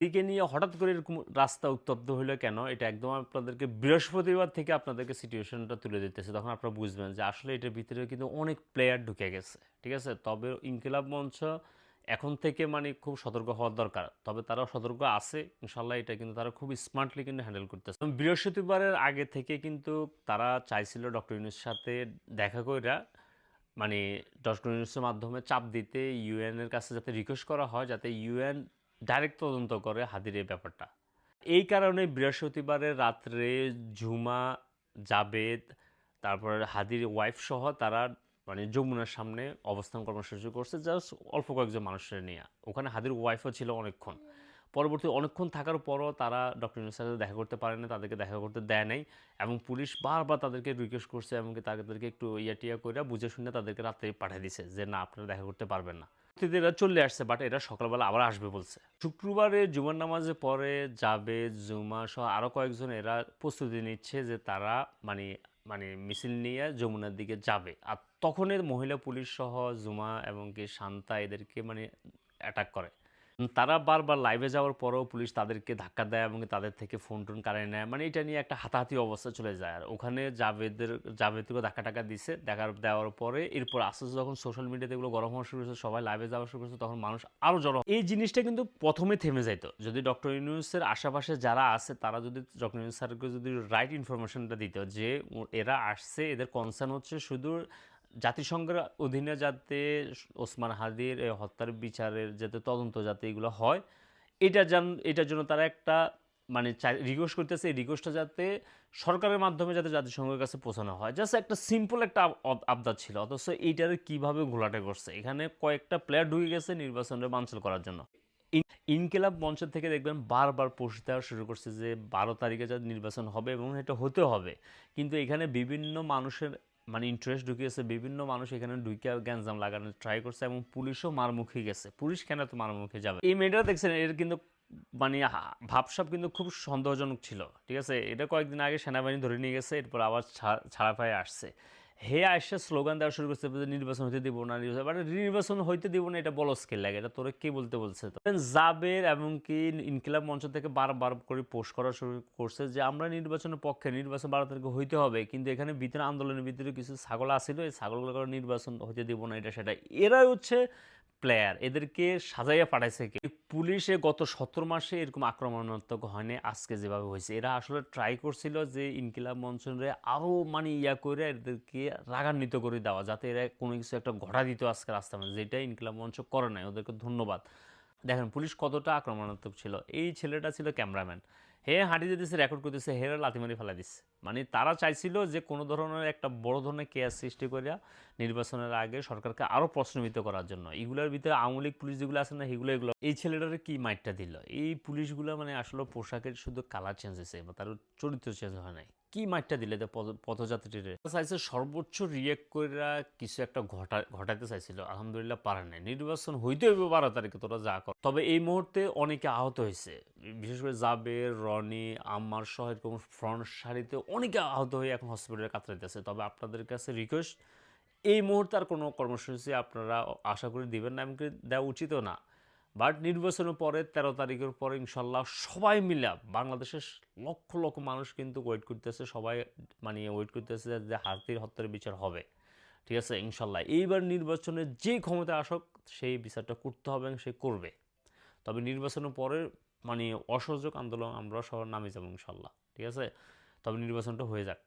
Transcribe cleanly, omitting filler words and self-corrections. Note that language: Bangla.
এদিকে নিয়ে হঠাৎ করে এরকম রাস্তা উত্তপ্ত হইলো কেন? এটা একদম আপনাদেরকে বৃহস্পতিবার থেকে আপনাদেরকে সিচুয়েশনটা তুলে দিতেছি। তখন আপনারা বুঝবেন যে আসলে এটার ভিতরে কিন্তু অনেক প্লেয়ার ঢুকে গেছে। ঠিক আছে? তবে ইনকিলাব মঞ্চ এখন থেকে মানে খুব সতর্ক হওয়ার দরকার। তবে তারাও সতর্ক আছে। ইনশাআল্লাহ এটা কিন্তু তারা খুব স্মার্টলি কিন্তু হ্যান্ডেল করতেছে। বৃহস্পতিবারের আগে থেকে কিন্তু তারা চাইছিল ডক্টর ইউনূসের সাথে দেখা কইরা মানে ডক্টর ইউনূসের মাধ্যমে চাপ দিতে ইউএন এর কাছে যাতে রিকোয়েস্ট করা হয় যাতে ইউএন ডাইরেক্ট তদন্ত করে হাদির এই ব্যাপারটা। এই কারণে বৃহস্পতিবারের রাত্রে ঝুমা, জাবেদ, তারপর হাদির ওয়াইফ সহ তারা মানে যমুনার সামনে অবস্থান কর্মসূচি করছে জাস্ট অল্প কয়েকজন মানুষের নিয়ে। ওখানে হাদির ওয়াইফও ছিল অনেকক্ষণ। পরবর্তী অনেকক্ষণ থাকার পরও তারা ডক্টর ইউনূসের সাথে দেখা করতে পারে না, তাদেরকে দেখা করতে দেয় নাই এবং পুলিশ বারবার তাদেরকে রিকোয়েস্ট করছে এমনকি তাদেরকে একটু টিয়া করে বুঝে শুনে তাদেরকে রাত্রে পাঠিয়ে দিছে যে না আপনারা দেখা করতে পারবেন না। এরা চলে আসছে বাট এরা সকালবেলা আবার আসবে বলছে। শুক্রবারে জুমার নামাজে পরে জাবেদ, জুমা সহ আরও কয়েকজন এরা প্রস্তুতি নিচ্ছে যে তারা মানে মানে মিছিল নিয়ে যমুনার দিকে যাবে। আর তখনের মহিলা পুলিশ সহ জুমা এবং কি শান্তা এদেরকে মানে অ্যাটাক করে। তারা বারবার লাইভে যাওয়ার পরেও পুলিশ তাদেরকে ধাক্কা দেয় এবং তাদের থেকে ফোন-টোন কাড়িয়ে নেয়। মানে এটা নিয়ে একটা হাতাহাতি অবস্থা চলে যায়। আর ওখানে জাভেদকেও ধাক্কা-টাক্কা দিছে। দেওয়ার পরে এরপর আস্তে, আস্তে যখন সোশ্যাল মিডিয়াতে এগুলো গরম হওয়া শুরু হয়েছে, সবাই লাইভে যাওয়া শুরু করেছে, তখন মানুষ আরও জড়ো। এই জিনিসটা কিন্তু ১ম এ থেমে যাইত। যদি ডক্টর ইউনূসের আশেপাশে যারা আছে তারা যদি ডক্টর ইউনূস স্যারকে যদি রাইট ইনফরমেশনটা দিত যে এরা আসছে, এদের কনসার্ন হচ্ছে শুধু জাতিসংঘের অধীনে যাতে ওসমান হাদির হত্যার বিচারের যাতে তদন্ত যাতে এগুলো হয় এটার জন্য তারা একটা মানে রিকোয়েস্ট করতেছে। এই রিকোয়েস্টটা যাতে সরকারের মাধ্যমে যাতে জাতিসংঘের কাছে পৌঁছানো হয়, জাস্ট একটা সিম্পল একটা আবদার ছিল। অথচ এইটারে কীভাবে ঘোলাটে করছে, এখানে কয়েকটা প্লেয়ার ঢুকে গেছে নির্বাচনের বানচাল করার জন্য। ইনকিলাব মঞ্চ থেকে দেখবেন বারবার পোস্ট দেওয়া শুরু করছে যে ১২ তারিখে যাতে নির্বাচন হবে এবং এটা হতে হবে। কিন্তু এখানে বিভিন্ন মানুষের মানে ইন্টারেস্ট ঢুকিয়েছে, বিভিন্ন মানুষ এখানে ঢুকে গ্যাঞ্জাম লাগানোর ট্রাই করছে এবং পুলিশও মারমুখী গেছে। পুলিশ কেন তো মারমুখী যাবে? এই মেয়েটা দেখছেন এর কিন্তু মানে ভাবসাব কিন্তু খুব সন্দেহজনক ছিল। ঠিক আছে? এটা কয়েকদিন আগে সেনাবাহিনী ধরে নিয়ে গেছে, এরপর আবার ছাড়া পায়ে আসছে। হে আইসা স্লোগান দেওয়া শুরু করছে যে নির্বাচন হইতে দিব না, নির্বাচন হইতে দিব না, এটা বলো স্কেল লাগে, এটা তোরে কে বলতে বলছে? তো জাবের এমনকি ইনকিলাব মঞ্চ থেকে বারবার করে পোস্ট করা শুরু করছে যে আমরা নির্বাচনের পক্ষে, নির্বাচন ১২ তারিখে হইতে হবে, কিন্তু এখানে ভিতরে আন্দোলনের ভিতরে কিছু ছাগল আসছিল, এই ছাগলগুলো নির্বাচন হইতে দিব না, এটা সেটা। এরাই হচ্ছে প্লেয়ার, এদেরকে সাজাইয়া পাঠাইছে কে? পুলিশে গত ১৭ মাসে এরকম আক্রমণাত্মক হয়নি আজকে যেভাবে হয়েছে। এরা আসলে ট্রাই করছিল যে ইনকিলাব মঞ্চরে আরও মানে করে এদেরকে রাগান্বিত করে দেওয়া, যাতে এরা কোনো কিছু একটা ঘটা দিত আজকে রাস্তার মধ্যে, যেটা ইনকিলাব মঞ্চ করে নাই। ওদেরকে ধন্যবাদ। দেখেন পুলিশ কতটা আক্রমণাত্মক ছিল। এই ছেলেটা ছিল ক্যামেরাম্যান, হে হাঁটি যেতেছে, রেকর্ড করতেছে, হেরা লাথি মারি ফেলা দিচ্ছে। মানে তারা চাইছিল যে কোনো ধরনের একটা বড় ধরনের কেয়ার সৃষ্টি করিয়া নির্বাচনের আগে সরকারকে আরও প্রশ্নবিদ্ধ করার জন্য। এগুলোর ভিতরে আওয়ামী লীগ পুলিশ যেগুলো আছে না, এগুলো এই ছেলেটারে কি মাইটটা দিল। এই পুলিশগুলো মানে আসলে পোশাকের শুধু কালার চেঞ্জ হয়েছে বা তার চরিত্র চেঞ্জ হয় নাই, কি মাইটটা দিলে পথযাত্রীরে চাইছে সর্বোচ্চ রিয়েক্ট করে কিছু একটা ঘটাতে চাইছিল। আলহামদুলিল্লাহ পারে নাই। নির্বাচন হইতে হইবে ১২ তারিখে, তোরা যা কর। তবে এই মুহূর্তে অনেকে আহত হয়েছে, বিশেষ করে জাবের, রনি, আম্মার সহ এরকম ফ্রন্ট সারিতে অনেকে আহত হয়ে এখন হসপিটালে কাতরাইতেছে। তবে আপনাদের কাছে রিকোয়েস্ট, এই মুহূর্তে আর কোনো কর্মসূচি আপনারা আশা করি দিবেন না, এমনকি দেওয়া উচিতও না। বাট নির্বাচনের পরে ১৩ তারিখের পরে ইনশাল্লাহ সবাই মিলে বাংলাদেশের লক্ষ লক্ষ মানুষ কিন্তু ওয়েট করতেছে, সবাই মানে ওয়েট করতেছে যে হাতির হত্যার বিচার হবে। ঠিক আছে? ইনশাল্লাহ এইবার নির্বাচনে যে ক্ষমতা আসক সেই বিচারটা করতে হবে এবং সে করবে। তবে নির্বাচনের পরে মানে অসহযোগ আন্দোলন আমরা সবার নামে যাবো ইনশাল্লাহ। ঠিক আছে? তবে নির্বাচনটা হয়ে যাক।